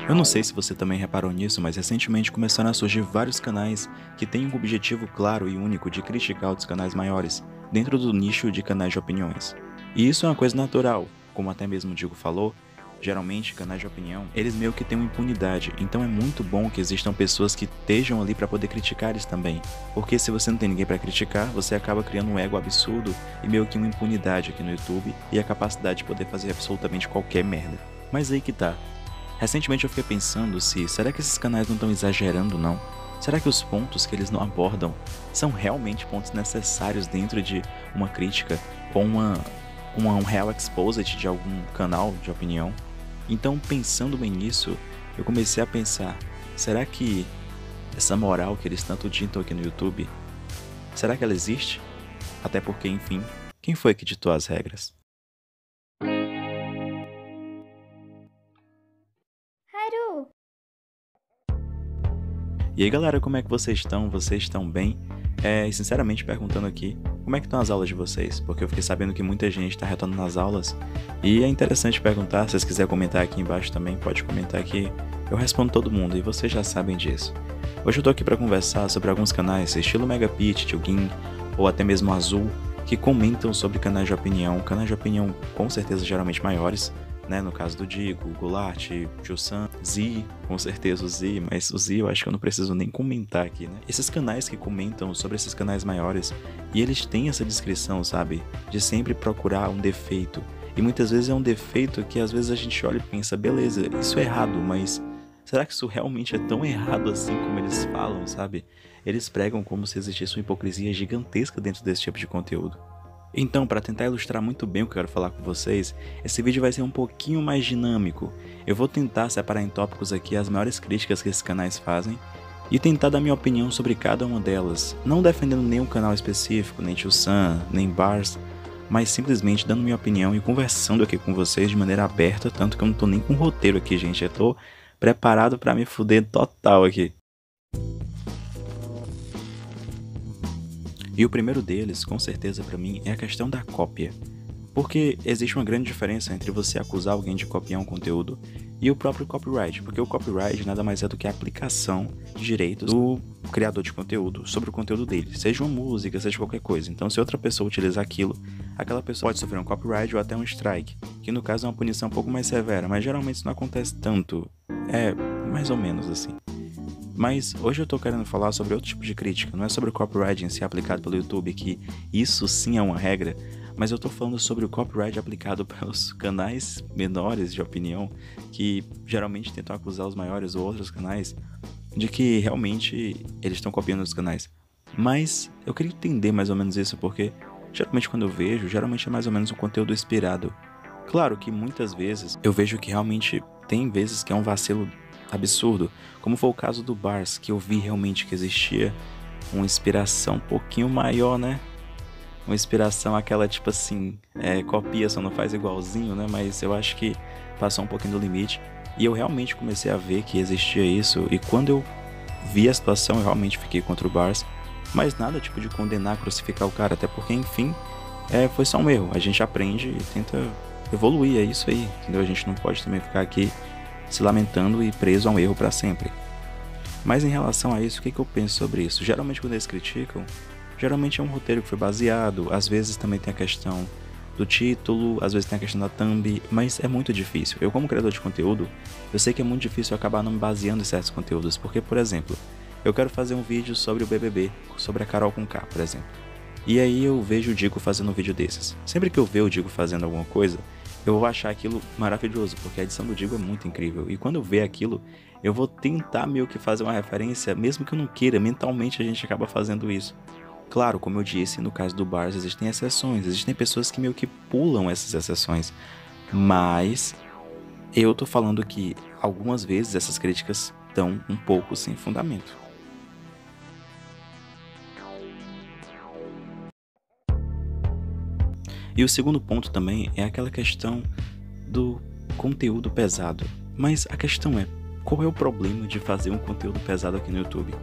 Eu não sei se você também reparou nisso, mas recentemente começaram a surgir vários canais que têm um objetivo claro e único de criticar outros canais maiores, dentro do nicho de canais de opiniões. E isso é uma coisa natural, como até mesmo o Digo falou, geralmente canais de opinião, eles meio que têm uma impunidade, então é muito bom que existam pessoas que estejam ali para poder criticar eles também, porque se você não tem ninguém para criticar, você acaba criando um ego absurdo e meio que uma impunidade aqui no YouTube e a capacidade de poder fazer absolutamente qualquer merda. Mas aí que tá. Recentemente eu fiquei pensando será que esses canais não estão exagerando não? Será que os pontos que eles não abordam são realmente pontos necessários dentro de uma crítica ou um real exposed de algum canal de opinião? Então, pensando bem nisso, eu comecei a pensar, será que essa moral que eles tanto ditam aqui no YouTube, será que ela existe? Até porque, enfim, quem foi que ditou as regras? Haru! E aí galera, como é que vocês estão? Vocês estão bem? E sinceramente perguntando aqui, como é que estão as aulas de vocês? Porque eu fiquei sabendo que muita gente está retornando nas aulas e é interessante perguntar, se vocês quiserem comentar aqui embaixo também, pode comentar aqui, eu respondo todo mundo e vocês já sabem disso. Hoje eu tô aqui para conversar sobre alguns canais, estilo Megapit, Tio ou até mesmo Azul, que comentam sobre canais de opinião com certeza geralmente maiores, né, no caso do Digo, Goulart, Tio Sam, Z, com certeza o Z, mas o Z eu acho que eu não preciso nem comentar aqui, né? Esses canais que comentam sobre esses canais maiores, e eles têm essa descrição, sabe, de sempre procurar um defeito, e muitas vezes é um defeito que às vezes a gente olha e pensa, beleza, isso é errado, mas será que isso realmente é tão errado assim como eles falam, sabe? Eles pregam como se existisse uma hipocrisia gigantesca dentro desse tipo de conteúdo. Então, para tentar ilustrar muito bem o que eu quero falar com vocês, esse vídeo vai ser um pouquinho mais dinâmico. Eu vou tentar separar em tópicos aqui as maiores críticas que esses canais fazem e tentar dar minha opinião sobre cada uma delas, não defendendo nenhum canal específico, nem Tio Sam, nem Bars, mas simplesmente dando minha opinião e conversando aqui com vocês de maneira aberta, tanto que eu não tô nem com roteiro aqui, gente, eu tô preparado para me fuder total aqui. E o primeiro deles, com certeza para mim, é a questão da cópia. Porque existe uma grande diferença entre você acusar alguém de copiar um conteúdo e o próprio copyright, porque o copyright nada mais é do que a aplicação de direitos do criador de conteúdo sobre o conteúdo dele, seja uma música, seja qualquer coisa. Então, se outra pessoa utilizar aquilo, aquela pessoa pode sofrer um copyright ou até um strike, que no caso é uma punição um pouco mais severa, mas geralmente isso não acontece tanto, mais ou menos assim. Mas hoje eu tô querendo falar sobre outro tipo de crítica, não é sobre o copyright em si aplicado pelo YouTube, que isso sim é uma regra, mas eu tô falando sobre o copyright aplicado pelos canais menores de opinião, que geralmente tentam acusar os maiores ou outros canais de que realmente eles estão copiando os canais. Mas eu queria entender mais ou menos isso, porque geralmente quando eu vejo, geralmente é mais ou menos um conteúdo inspirado. Claro que muitas vezes eu vejo que realmente tem vezes que é um vacilo absurdo, como foi o caso do Bars, que eu vi realmente que existia uma inspiração um pouquinho maior, né? Uma inspiração aquela tipo assim, copia, só não faz igualzinho, né? Mas eu acho que passou um pouquinho do limite. E eu realmente comecei a ver que existia isso. E quando eu vi a situação, eu realmente fiquei contra o Bars. Mas nada tipo de condenar, crucificar o cara. Até porque, enfim, foi só um erro. A gente aprende e tenta evoluir, é isso aí, entendeu? A gente não pode também ficar aqui se lamentando e preso a um erro para sempre. Mas em relação a isso, o que eu penso sobre isso? Geralmente quando eles criticam, geralmente é um roteiro que foi baseado, às vezes também tem a questão do título, às vezes tem a questão da thumb, mas é muito difícil. Eu como criador de conteúdo, eu sei que é muito difícil acabar não me baseando em certos conteúdos, porque, por exemplo, eu quero fazer um vídeo sobre o BBB, sobre a Carol Conká, por exemplo. E aí eu vejo o Digo fazendo um vídeo desses. Sempre que eu ver o Digo fazendo alguma coisa, eu vou achar aquilo maravilhoso, porque a edição do Digo é muito incrível. E quando eu ver aquilo, eu vou tentar meio que fazer uma referência, mesmo que eu não queira, mentalmente a gente acaba fazendo isso. Claro, como eu disse, no caso do Bars existem exceções, existem pessoas que meio que pulam essas exceções. Mas eu tô falando que algumas vezes essas críticas estão um pouco sem fundamento. E o segundo ponto também é aquela questão do conteúdo pesado. Mas a questão é, qual é o problema de fazer um conteúdo pesado aqui no YouTube?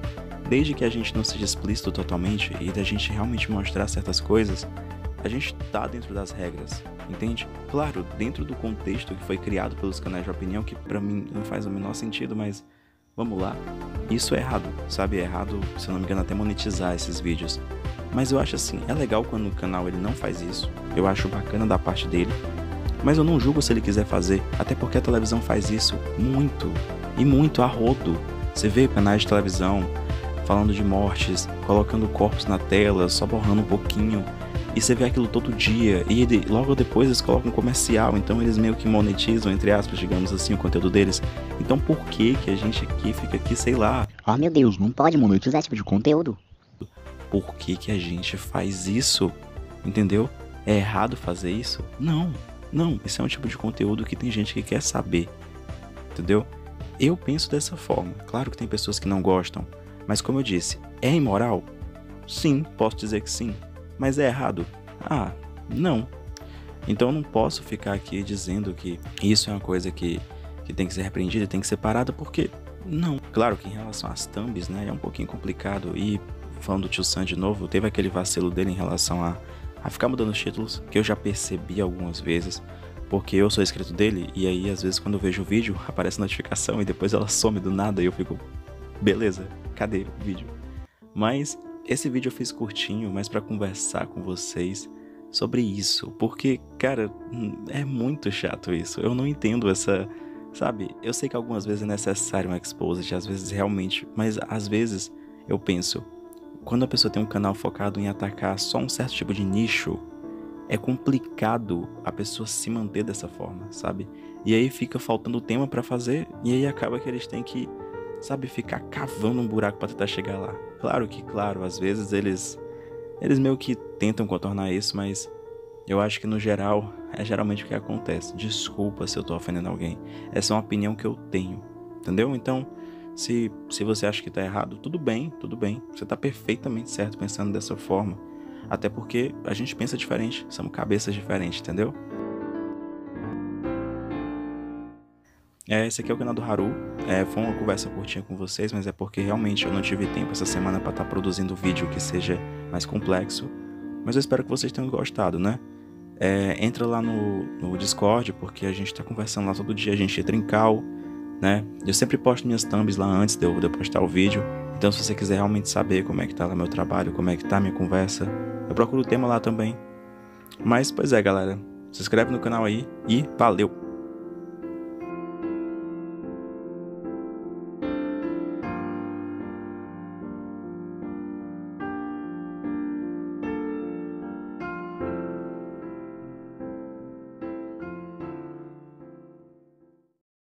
Desde que a gente não seja explícito totalmente e da gente realmente mostrar certas coisas, a gente tá dentro das regras. entende? Claro, dentro do contexto que foi criado pelos canais de opinião, que pra mim não faz o menor sentido, mas vamos lá. Isso é errado, sabe? É errado, se eu não me engano, até monetizar esses vídeos. Mas eu acho assim, é legal quando o canal ele não faz isso. Eu acho bacana da parte dele. Mas eu não julgo se ele quiser fazer, até porque a televisão faz isso muito, e muito a rodo. Você vê canais de televisão falando de mortes, colocando corpos na tela, só borrando um pouquinho, e você vê aquilo todo dia, e logo depois eles colocam um comercial, então eles meio que monetizam, entre aspas, digamos assim, o conteúdo deles. Então por que a gente aqui fica aqui, sei lá... Oh meu Deus, não pode monetizar esse tipo de conteúdo. Por que a gente faz isso? Entendeu? É errado fazer isso? Não, não, esse é um tipo de conteúdo que tem gente que quer saber, entendeu? Eu penso dessa forma, claro que tem pessoas que não gostam, mas como eu disse, é imoral? Sim, posso dizer que sim. Mas é errado? Ah, não. Então eu não posso ficar aqui dizendo que isso é uma coisa que tem que ser repreendida e tem que ser parada, porque não. Claro que em relação às thumbs, né, é um pouquinho complicado. E falando do Tio Sam de novo, teve aquele vacilo dele em relação a ficar mudando os títulos, que eu já percebi algumas vezes, porque eu sou inscrito dele, e aí às vezes quando eu vejo o vídeo, aparece notificação e depois ela some do nada e eu fico... Beleza, cadê o vídeo? Mas esse vídeo eu fiz curtinho, mas pra conversar com vocês sobre isso, porque, cara, é muito chato isso. Eu não entendo essa, sabe? Eu sei que algumas vezes é necessário um exposed, às vezes realmente, mas às vezes eu penso, quando a pessoa tem um canal focado em atacar só um certo tipo de nicho, é complicado a pessoa se manter dessa forma, sabe? E aí fica faltando tema pra fazer, e aí acaba que eles têm que, sabe, ficar cavando um buraco pra tentar chegar lá. Claro, às vezes eles meio que tentam contornar isso, mas eu acho que no geral, é geralmente o que acontece. Desculpa se eu tô ofendendo alguém. Essa é uma opinião que eu tenho, entendeu? Então, se você acha que tá errado, tudo bem. Você tá perfeitamente certo pensando dessa forma. Até porque a gente pensa diferente, somos cabeças diferentes, entendeu? Esse aqui é o canal do Haru. Foi uma conversa curtinha com vocês, mas é porque realmente eu não tive tempo essa semana para estar produzindo vídeo que seja mais complexo. Mas eu espero que vocês tenham gostado, né? Entra lá no Discord, porque a gente tá conversando lá todo dia, a gente entra em call, né? Eu sempre posto minhas thumbs lá antes de eu postar o vídeo. Então se você quiser realmente saber como é que tá lá meu trabalho, como é que tá minha conversa, eu procuro o tema lá também. Mas, pois é, galera. Se inscreve no canal aí e valeu!